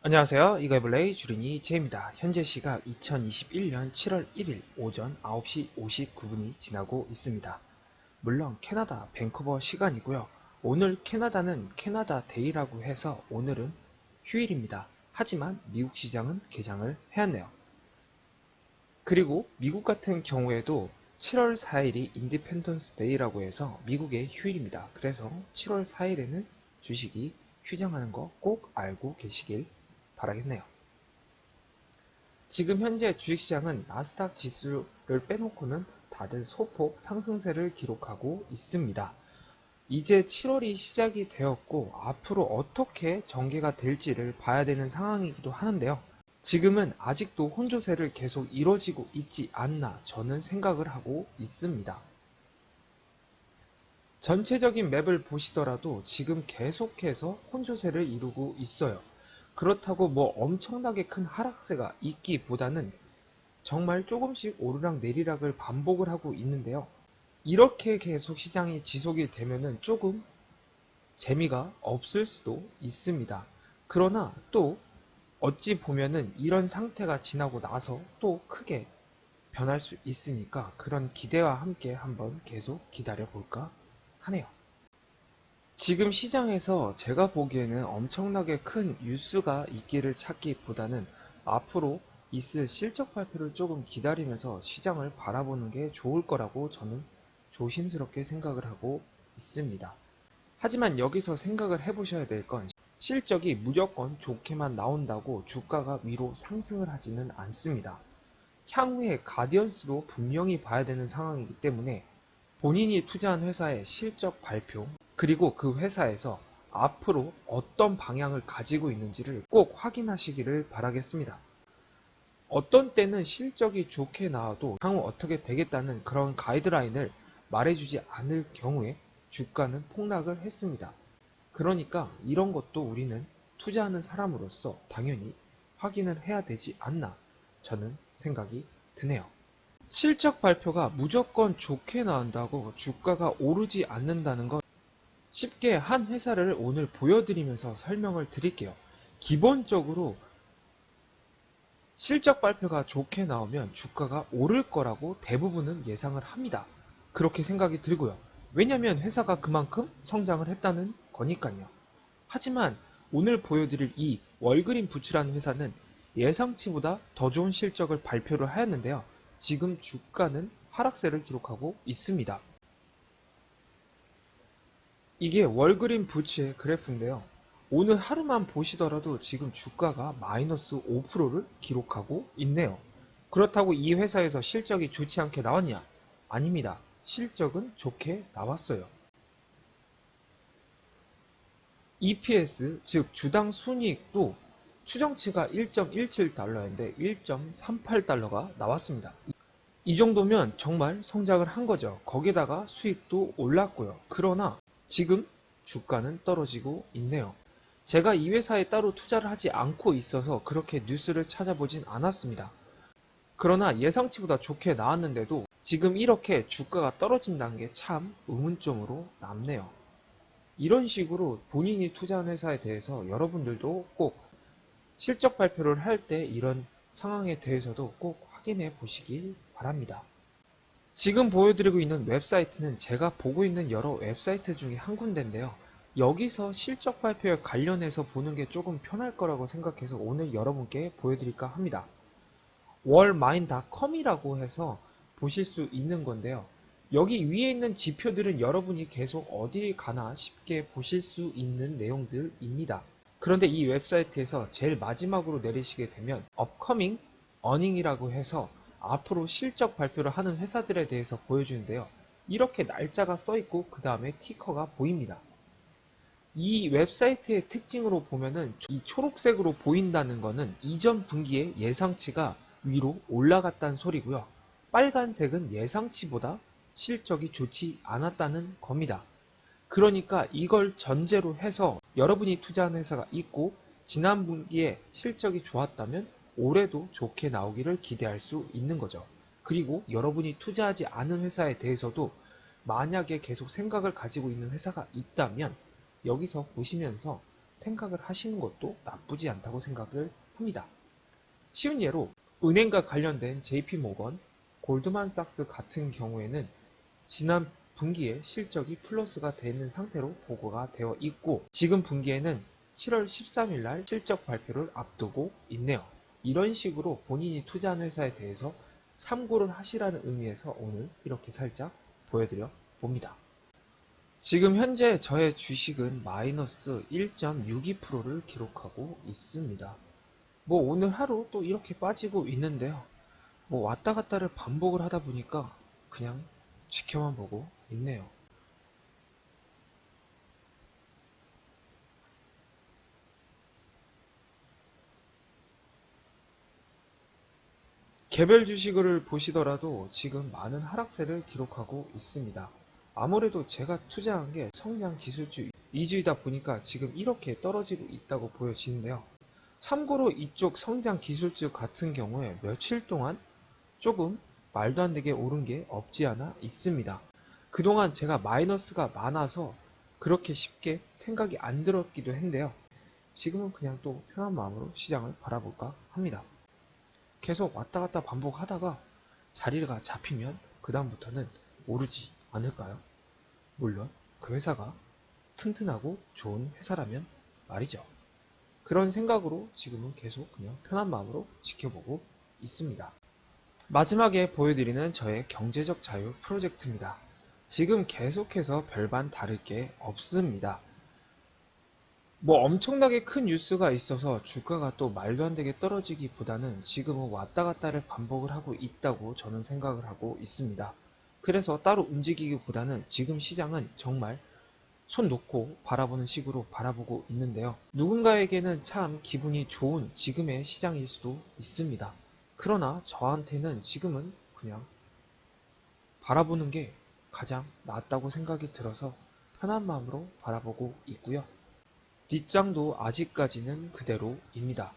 안녕하세요. 이거해볼레이 주린이 제입니다. 현재 시각 2021년 7월 1일 오전 9시 59분이 지나고 있습니다. 물론 캐나다 밴쿠버 시간이고요. 오늘 캐나다는 캐나다 데이라고 해서 오늘은 휴일입니다. 하지만 미국 시장은 개장을 해왔네요. 그리고 미국 같은 경우에도 7월 4일이 인디펜던스 데이라고 해서 미국의 휴일입니다. 그래서 7월 4일에는 주식이 휴장하는 거 꼭 알고 계시길 바라겠네요. 지금 현재 주식시장은 나스닥 지수를 빼놓고는 다들 소폭 상승세를 기록하고 있습니다. 이제 7월이 시작이 되었고 앞으로 어떻게 전개가 될지를 봐야 되는 상황이기도 하는데요. 지금은 아직도 혼조세를 계속 이뤄지고 있지 않나 저는 생각을 하고 있습니다. 전체적인 맵을 보시더라도 지금 계속해서 혼조세를 이루고 있어요. 그렇다고 뭐 엄청나게 큰 하락세가 있기보다는 정말 조금씩 오르락 내리락을 반복을 하고 있는데요. 이렇게 계속 시장이 지속이 되면은 조금 재미가 없을 수도 있습니다. 그러나 또 어찌 보면은 이런 상태가 지나고 나서 또 크게 변할 수 있으니까 그런 기대와 함께 한번 계속 기다려 볼까 하네요. 지금 시장에서 제가 보기에는 엄청나게 큰 뉴스가 있기를 찾기보다는 앞으로 있을 실적 발표를 조금 기다리면서 시장을 바라보는 게 좋을 거라고 저는 조심스럽게 생각을 하고 있습니다. 하지만 여기서 생각을 해보셔야 될 건 실적이 무조건 좋게만 나온다고 주가가 위로 상승을 하지는 않습니다. 향후에 가디언스도 분명히 봐야 되는 상황이기 때문에 본인이 투자한 회사의 실적 발표, 그리고 그 회사에서 앞으로 어떤 방향을 가지고 있는지를 꼭 확인하시기를 바라겠습니다. 어떤 때는 실적이 좋게 나와도 향후 어떻게 되겠다는 그런 가이드라인을 말해주지 않을 경우에 주가는 폭락을 했습니다. 그러니까 이런 것도 우리는 투자하는 사람으로서 당연히 확인을 해야 되지 않나 저는 생각이 드네요. 실적 발표가 무조건 좋게 나온다고 주가가 오르지 않는다는 것 쉽게 한 회사를 오늘 보여드리면서 설명을 드릴게요. 기본적으로 실적 발표가 좋게 나오면 주가가 오를 거라고 대부분은 예상을 합니다. 그렇게 생각이 들고요. 왜냐면 회사가 그만큼 성장을 했다는 거니까요. 하지만 오늘 보여드릴 이 월그린 부츠라는 회사는 예상치보다 더 좋은 실적을 발표를 하였는데요. 지금 주가는 하락세를 기록하고 있습니다. 이게 월그린 부츠의 그래프인데요. 오늘 하루만 보시더라도 지금 주가가 마이너스 5%를 기록하고 있네요. 그렇다고 이 회사에서 실적이 좋지 않게 나왔냐? 아닙니다. 실적은 좋게 나왔어요. EPS, 즉 주당 순이익도 추정치가 1.17달러인데 1.38달러가 나왔습니다. 이 정도면 정말 성장을 한 거죠. 거기다가 수익도 올랐고요. 그러나 지금 주가는 떨어지고 있네요. 제가 이 회사에 따로 투자를 하지 않고 있어서 그렇게 뉴스를 찾아보진 않았습니다. 그러나 예상치보다 좋게 나왔는데도 지금 이렇게 주가가 떨어진다는 게 참 의문점으로 남네요. 이런 식으로 본인이 투자한 회사에 대해서 여러분들도 꼭 실적 발표를 할 때 이런 상황에 대해서도 꼭 확인해 보시길 바랍니다. 지금 보여드리고 있는 웹사이트는 제가 보고 있는 여러 웹사이트 중에 한 군데인데요. 여기서 실적 발표에 관련해서 보는 게 조금 편할 거라고 생각해서 오늘 여러분께 보여드릴까 합니다. 월마인.com이라고 해서 보실 수 있는 건데요. 여기 위에 있는 지표들은 여러분이 계속 어디 가나 쉽게 보실 수 있는 내용들입니다. 그런데 이 웹사이트에서 제일 마지막으로 내리시게 되면 업커밍 어닝이라고 해서 앞으로 실적 발표를 하는 회사들에 대해서 보여주는데요. 이렇게 날짜가 써있고 그 다음에 티커가 보입니다. 이 웹사이트의 특징으로 보면은 이 초록색으로 보인다는 거는 이전 분기의 예상치가 위로 올라갔다는 소리고요. 빨간색은 예상치보다 실적이 좋지 않았다는 겁니다. 그러니까 이걸 전제로 해서 여러분이 투자한 회사가 있고 지난 분기에 실적이 좋았다면 올해도 좋게 나오기를 기대할 수 있는 거죠. 그리고 여러분이 투자하지 않은 회사에 대해서도 만약에 계속 생각을 가지고 있는 회사가 있다면 여기서 보시면서 생각을 하시는 것도 나쁘지 않다고 생각을 합니다. 쉬운 예로 은행과 관련된 JP모건, 골드만삭스 같은 경우에는 지난 분기에 실적이 플러스가 되어 있는 상태로 보고가 되어 있고 지금 분기에는 7월 13일 날 실적 발표를 앞두고 있네요. 이런 식으로 본인이 투자한 회사에 대해서 참고를 하시라는 의미에서 오늘 이렇게 살짝 보여드려 봅니다. 지금 현재 저의 주식은 마이너스 1.62%를 기록하고 있습니다. 뭐 오늘 하루 또 이렇게 빠지고 있는데요. 뭐 왔다 갔다를 반복을 하다 보니까 그냥 지켜만 보고 있네요. 개별 주식을 보시더라도 지금 많은 하락세를 기록하고 있습니다. 아무래도 제가 투자한 게 성장 기술주 위주이다 보니까 지금 이렇게 떨어지고 있다고 보여지는데요. 참고로 이쪽 성장 기술주 같은 경우에 며칠 동안 조금 말도 안 되게 오른 게 없지 않아 있습니다. 그동안 제가 마이너스가 많아서 그렇게 쉽게 생각이 안 들었기도 했는데요. 지금은 그냥 또 편한 마음으로 시장을 바라볼까 합니다. 계속 왔다 갔다 반복하다가 자리가 잡히면 그 다음부터는 오르지 않을까요? 물론 그 회사가 튼튼하고 좋은 회사라면 말이죠. 그런 생각으로 지금은 계속 그냥 편한 마음으로 지켜보고 있습니다. 마지막에 보여드리는 저의 경제적 자유 프로젝트입니다. 지금 계속해서 별반 다를 게 없습니다. 뭐 엄청나게 큰 뉴스가 있어서 주가가 또 말도 안 되게 떨어지기보다는 지금은 왔다 갔다를 반복을 하고 있다고 저는 생각을 하고 있습니다. 그래서 따로 움직이기보다는 지금 시장은 정말 손 놓고 바라보는 식으로 바라보고 있는데요. 누군가에게는 참 기분이 좋은 지금의 시장일 수도 있습니다. 그러나 저한테는 지금은 그냥 바라보는 게 가장 낫다고 생각이 들어서 편한 마음으로 바라보고 있고요. 뒷장도 아직까지는 그대로입니다.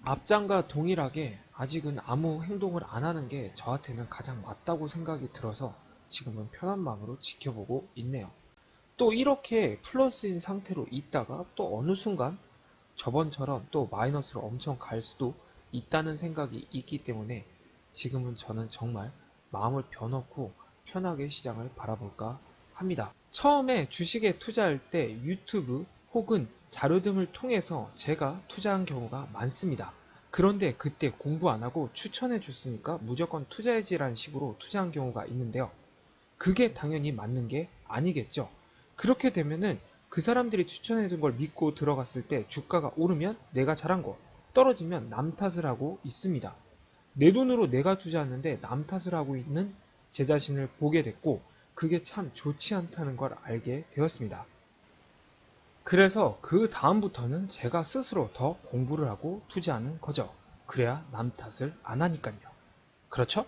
앞장과 동일하게 아직은 아무 행동을 안 하는 게 저한테는 가장 맞다고 생각이 들어서 지금은 편한 마음으로 지켜보고 있네요. 또 이렇게 플러스인 상태로 있다가 또 어느 순간 저번처럼 또 마이너스로 엄청 갈 수도 있다는 생각이 있기 때문에 지금은 저는 정말 마음을 벼놓고 편하게 시장을 바라볼까 합니다. 처음에 주식에 투자할 때 유튜브 혹은 자료 등을 통해서 제가 투자한 경우가 많습니다. 그런데 그때 공부 안 하고 추천해 줬으니까 무조건 투자해지라는 식으로 투자한 경우가 있는데요. 그게 당연히 맞는 게 아니겠죠. 그렇게 되면은 그 사람들이 추천해준 걸 믿고 들어갔을 때 주가가 오르면 내가 잘한 거, 떨어지면 남 탓을 하고 있습니다. 내 돈으로 내가 투자했는데 남 탓을 하고 있는 제 자신을 보게 됐고 그게 참 좋지 않다는 걸 알게 되었습니다. 그래서 그 다음부터는 제가 스스로 더 공부를 하고 투자하는 거죠. 그래야 남 탓을 안 하니까요. 그렇죠?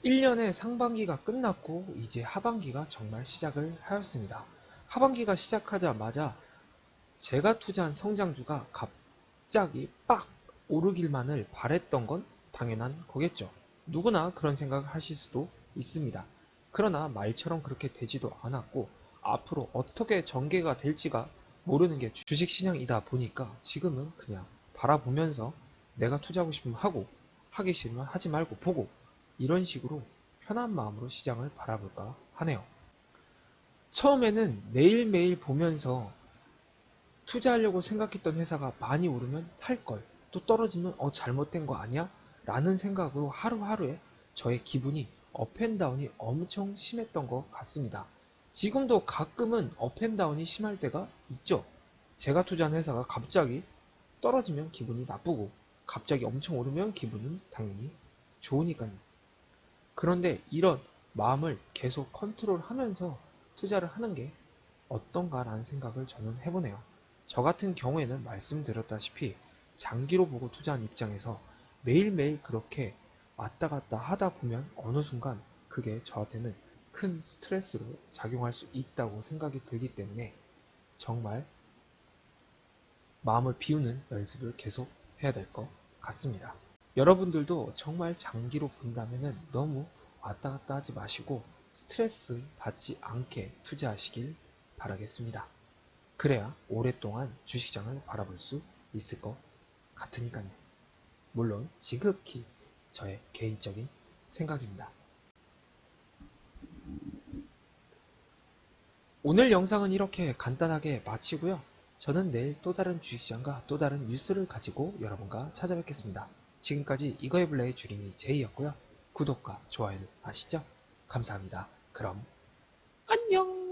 1년의 상반기가 끝났고 이제 하반기가 정말 시작을 하였습니다. 하반기가 시작하자마자 제가 투자한 성장주가 갑자기 빡 오르길만을 바랬던 건 당연한 거겠죠. 누구나 그런 생각을 하실 수도 있습니다. 그러나 말처럼 그렇게 되지도 않았고 앞으로 어떻게 전개가 될지가 모르는 게 주식시장이다 보니까 지금은 그냥 바라보면서 내가 투자하고 싶으면 하고 하기 싫으면 하지 말고 보고 이런 식으로 편한 마음으로 시장을 바라볼까 하네요. 처음에는 매일매일 보면서 투자하려고 생각했던 회사가 많이 오르면 살걸, 또 떨어지면 잘못된 거 아니야? 라는 생각으로 하루하루에 저의 기분이 업앤다운이 엄청 심했던 것 같습니다. 지금도 가끔은 업앤다운이 심할 때가 있죠. 제가 투자한 회사가 갑자기 떨어지면 기분이 나쁘고 갑자기 엄청 오르면 기분은 당연히 좋으니까요. 그런데 이런 마음을 계속 컨트롤하면서 투자를 하는 게 어떤가라는 생각을 저는 해보네요. 저 같은 경우에는 말씀드렸다시피 장기로 보고 투자한 입장에서 매일매일 그렇게 왔다 갔다 하다 보면 어느 순간 그게 저한테는 큰 스트레스로 작용할 수 있다고 생각이 들기 때문에 정말 마음을 비우는 연습을 계속 해야 될 것 같습니다. 여러분들도 정말 장기로 본다면 너무 왔다 갔다 하지 마시고 스트레스 받지 않게 투자하시길 바라겠습니다. 그래야 오랫동안 주식시장을 바라볼 수 있을 것 같으니까요. 물론 지극히 저의 개인적인 생각입니다. 오늘 영상은 이렇게 간단하게 마치고요. 저는 내일 또 다른 주식시장과 또 다른 뉴스를 가지고 여러분과 찾아뵙겠습니다. 지금까지 이거의 블레의 주린이 제이였고요. 구독과 좋아요는 아시죠? 감사합니다. 그럼 안녕!